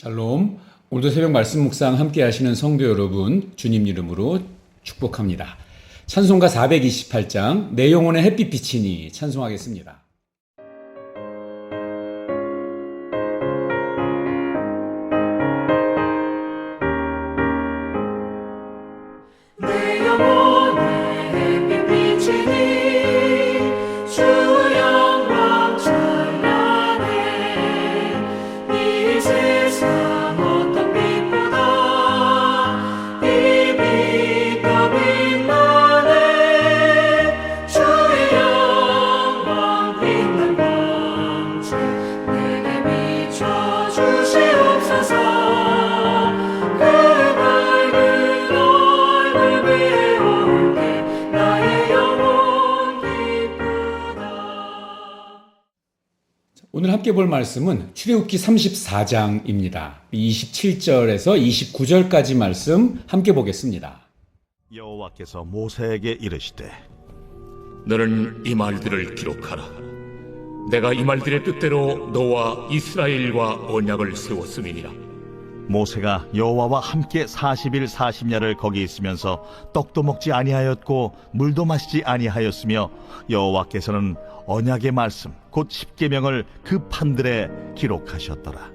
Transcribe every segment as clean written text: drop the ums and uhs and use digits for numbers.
샬롬. 오늘도 새벽 말씀 묵상 함께 하시는 성도 여러분, 주님 이름으로 축복합니다. 찬송가 428장 내 영혼의 햇빛 비치니 찬송하겠습니다. 오늘 함께 볼 말씀은 출애굽기 34장입니다. 27절에서 29절까지 말씀 함께 보겠습니다. 여호와께서 모세에게 이르시되 너는 이 말들을 기록하라. 내가 이 말들의 뜻대로 너와 이스라엘과 언약을 세웠음이니라. 모세가 여호와와 함께 40일 40야를 거기 있으면서 떡도 먹지 아니하였고 물도 마시지 아니하였으며 여호와께서는 언약의 말씀 곧 십계명을 그 판들에 기록하셨더라.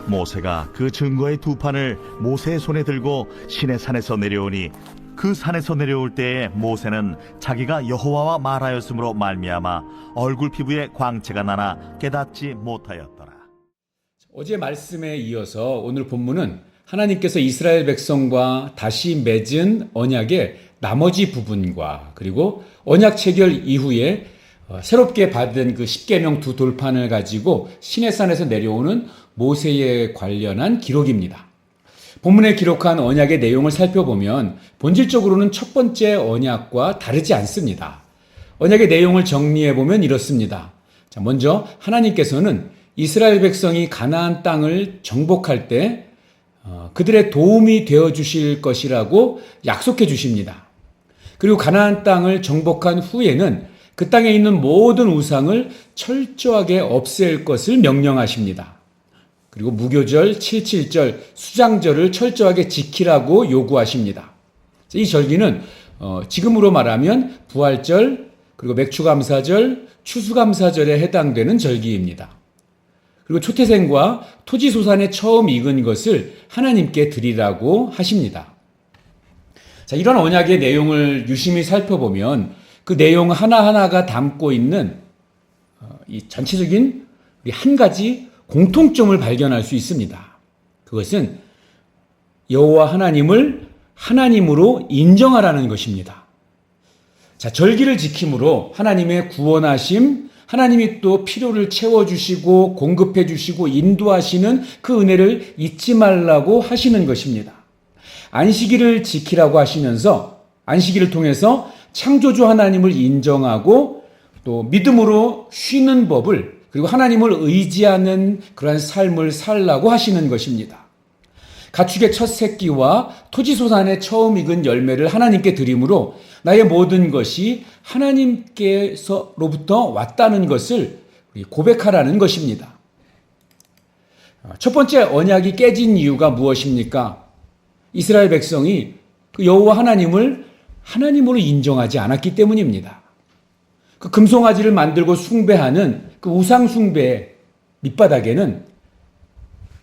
모세가 그 증거의 두 판을 모세의 손에 들고 시내산에서 내려오니 그 산에서 내려올 때에 모세는 자기가 여호와와 말하였으므로 말미암아 얼굴 피부에 광채가 나나 깨닫지 못하였더라. 어제 말씀에 이어서 오늘 본문은 하나님께서 이스라엘 백성과 다시 맺은 언약의 나머지 부분과 그리고 언약 체결 이후에 새롭게 받은 그 십계명 두 돌판을 가지고 시내산에서 내려오는 모세에 관련한 기록입니다. 본문에 기록한 언약의 내용을 살펴보면 본질적으로는 첫 번째 언약과 다르지 않습니다. 언약의 내용을 정리해보면 이렇습니다. 자, 먼저 하나님께서는 이스라엘 백성이 가나안 땅을 정복할 때 그들의 도움이 되어 주실 것이라고 약속해 주십니다. 그리고 가나안 땅을 정복한 후에는 그 땅에 있는 모든 우상을 철저하게 없앨 것을 명령하십니다. 그리고 무교절, 칠칠절, 수장절을 철저하게 지키라고 요구하십니다. 이 절기는 지금으로 말하면 부활절, 그리고 맥추감사절, 추수감사절에 해당되는 절기입니다. 그리고 초태생과 토지소산에 처음 익은 것을 하나님께 드리라고 하십니다. 자, 이런 언약의 내용을 유심히 살펴보면 그 내용 하나하나가 담고 있는 이 전체적인 한 가지 공통점을 발견할 수 있습니다. 그것은 여호와 하나님을 하나님으로 인정하라는 것입니다. 자, 절기를 지킴으로 하나님의 구원하심, 하나님이 또 필요를 채워주시고 공급해주시고 인도하시는 그 은혜를 잊지 말라고 하시는 것입니다. 안식일을 지키라고 하시면서 안식일을 통해서 창조주 하나님을 인정하고 또 믿음으로 쉬는 법을 그리고 하나님을 의지하는 그러한 삶을 살라고 하시는 것입니다. 가축의 첫 새끼와 토지소산의 처음 익은 열매를 하나님께 드림으로 나의 모든 것이 하나님께서로부터 왔다는 것을 고백하라는 것입니다. 첫 번째 언약이 깨진 이유가 무엇입니까? 이스라엘 백성이 그 여호와 하나님을 하나님으로 인정하지 않았기 때문입니다. 그 금송아지를 만들고 숭배하는 그 우상 숭배의 밑바닥에는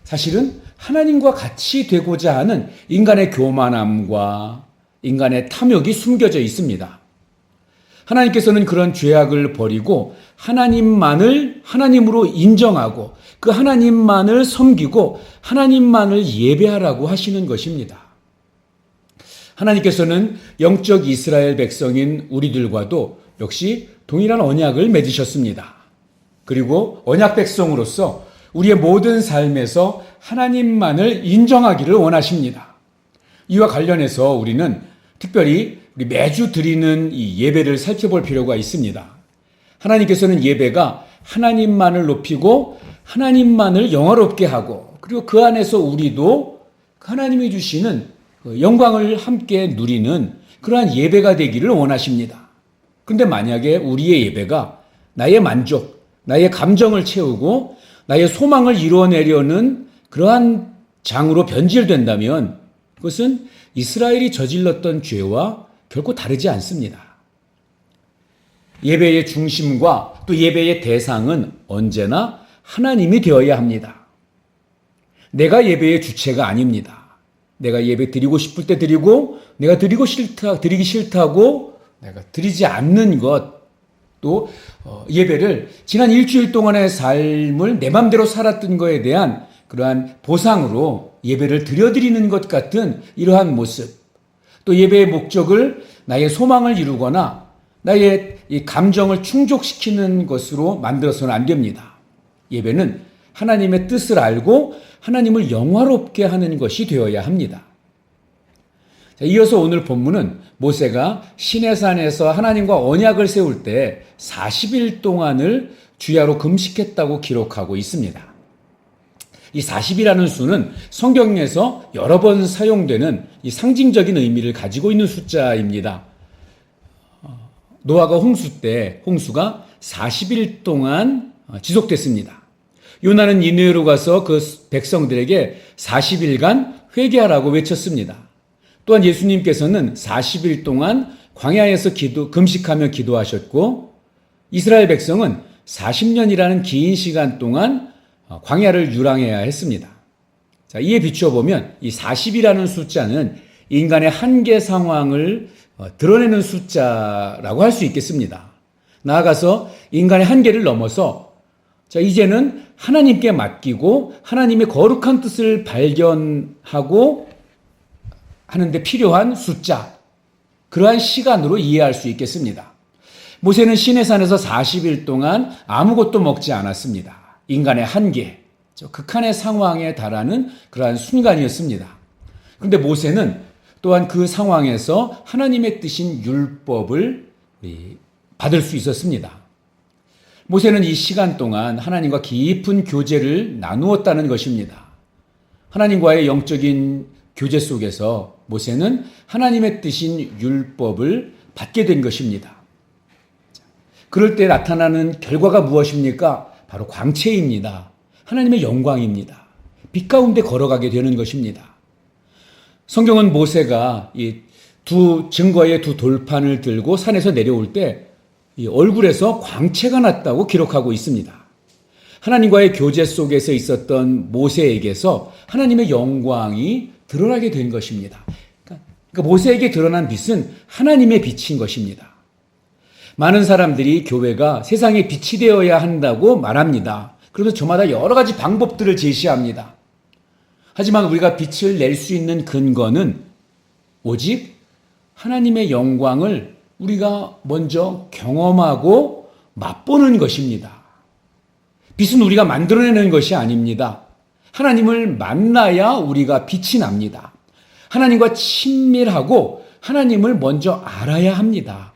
사실은 하나님과 같이 되고자 하는 인간의 교만함과 인간의 탐욕이 숨겨져 있습니다. 하나님께서는 그런 죄악을 버리고 하나님만을 하나님으로 인정하고 그 하나님만을 섬기고 하나님만을 예배하라고 하시는 것입니다. 하나님께서는 영적 이스라엘 백성인 우리들과도 역시 동일한 언약을 맺으셨습니다. 그리고 언약 백성으로서 우리의 모든 삶에서 하나님만을 인정하기를 원하십니다. 이와 관련해서 우리는 특별히 우리 매주 드리는 이 예배를 살펴볼 필요가 있습니다. 하나님께서는 예배가 하나님만을 높이고 하나님만을 영화롭게 하고 그리고 그 안에서 우리도 하나님이 주시는 영광을 함께 누리는 그러한 예배가 되기를 원하십니다. 그런데 만약에 우리의 예배가 나의 만족, 나의 감정을 채우고 나의 소망을 이루어내려는 그러한 장으로 변질된다면 그것은 이스라엘이 저질렀던 죄와 결코 다르지 않습니다. 예배의 중심과 또 예배의 대상은 언제나 하나님이 되어야 합니다. 내가 예배의 주체가 아닙니다. 내가 예배 드리고 싶을 때 드리고 내가 드리기 싫다고 내가 드리지 않는 것, 또 예배를 지난 일주일 동안의 삶을 내 맘대로 살았던 것에 대한 그러한 보상으로 예배를 드려드리는 것 같은 이러한 모습, 또 예배의 목적을 나의 소망을 이루거나 나의 이 감정을 충족시키는 것으로 만들어서는 안 됩니다. 예배는 하나님의 뜻을 알고 하나님을 영화롭게 하는 것이 되어야 합니다. 자, 이어서 오늘 본문은 모세가 시내산에서 하나님과 언약을 세울 때 40일 동안을 주야로 금식했다고 기록하고 있습니다. 이 40이라는 수는 성경에서 여러 번 사용되는 이 상징적인 의미를 가지고 있는 숫자입니다. 노아가 홍수 때 홍수가 40일 동안 지속됐습니다. 요나는 니느웨로 가서 그 백성들에게 40일간 회개하라고 외쳤습니다. 또한 예수님께서는 40일 동안 광야에서 금식하며 기도하셨고 이스라엘 백성은 40년이라는 긴 시간 동안 광야를 유랑해야 했습니다. 자, 이에 비추어 보면 이 40이라는 숫자는 인간의 한계 상황을 드러내는 숫자라고 할 수 있겠습니다. 나아가서 인간의 한계를 넘어서 자, 이제는 하나님께 맡기고 하나님의 거룩한 뜻을 발견하고 하는데 필요한 숫자, 그러한 시간으로 이해할 수 있겠습니다. 모세는 시내산에서 40일 동안 아무것도 먹지 않았습니다. 인간의 한계, 극한의 상황에 달하는 그러한 순간이었습니다. 그런데 모세는 또한 그 상황에서 하나님의 뜻인 율법을 받을 수 있었습니다. 모세는 이 시간 동안 하나님과 깊은 교제를 나누었다는 것입니다. 하나님과의 영적인 교제 속에서 모세는 하나님의 뜻인 율법을 받게 된 것입니다. 그럴 때 나타나는 결과가 무엇입니까? 바로 광채입니다. 하나님의 영광입니다. 빛 가운데 걸어가게 되는 것입니다. 성경은 모세가 이 두 증거의 두 돌판을 들고 산에서 내려올 때 이 얼굴에서 광채가 났다고 기록하고 있습니다. 하나님과의 교제 속에서 있었던 모세에게서 하나님의 영광이 드러나게 된 것입니다. 그러니까 모세에게 드러난 빛은 하나님의 빛인 것입니다. 많은 사람들이 교회가 세상의 빛이 되어야 한다고 말합니다. 그래서 저마다 여러 가지 방법들을 제시합니다. 하지만 우리가 빛을 낼 수 있는 근거는 오직 하나님의 영광을 우리가 먼저 경험하고 맛보는 것입니다. 빛은 우리가 만들어내는 것이 아닙니다. 하나님을 만나야 우리가 빛이 납니다. 하나님과 친밀하고 하나님을 먼저 알아야 합니다.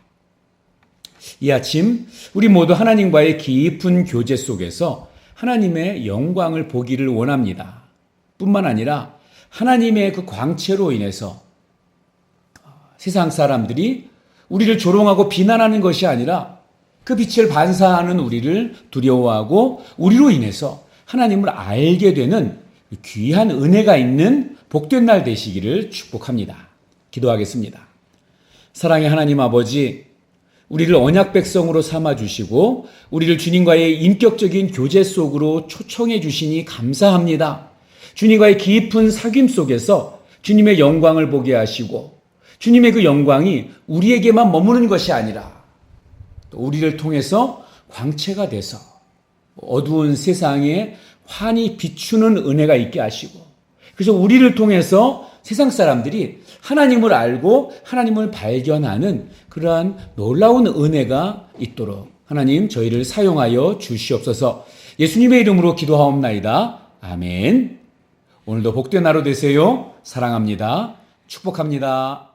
이 아침 우리 모두 하나님과의 깊은 교제 속에서 하나님의 영광을 보기를 원합니다. 뿐만 아니라 하나님의 그 광채로 인해서 세상 사람들이 우리를 조롱하고 비난하는 것이 아니라 그 빛을 반사하는 우리를 두려워하고 우리로 인해서 하나님을 알게 되는 귀한 은혜가 있는 복된 날 되시기를 축복합니다. 기도하겠습니다. 사랑의 하나님 아버지, 우리를 언약 백성으로 삼아주시고 우리를 주님과의 인격적인 교제 속으로 초청해 주시니 감사합니다. 주님과의 깊은 사귐 속에서 주님의 영광을 보게 하시고 주님의 그 영광이 우리에게만 머무는 것이 아니라 또 우리를 통해서 광채가 돼서 어두운 세상에 환히 비추는 은혜가 있게 하시고 그래서 우리를 통해서 세상 사람들이 하나님을 알고 하나님을 발견하는 그러한 놀라운 은혜가 있도록 하나님 저희를 사용하여 주시옵소서. 예수님의 이름으로 기도하옵나이다. 아멘. 오늘도 복된 하루 되세요. 사랑합니다. 축복합니다.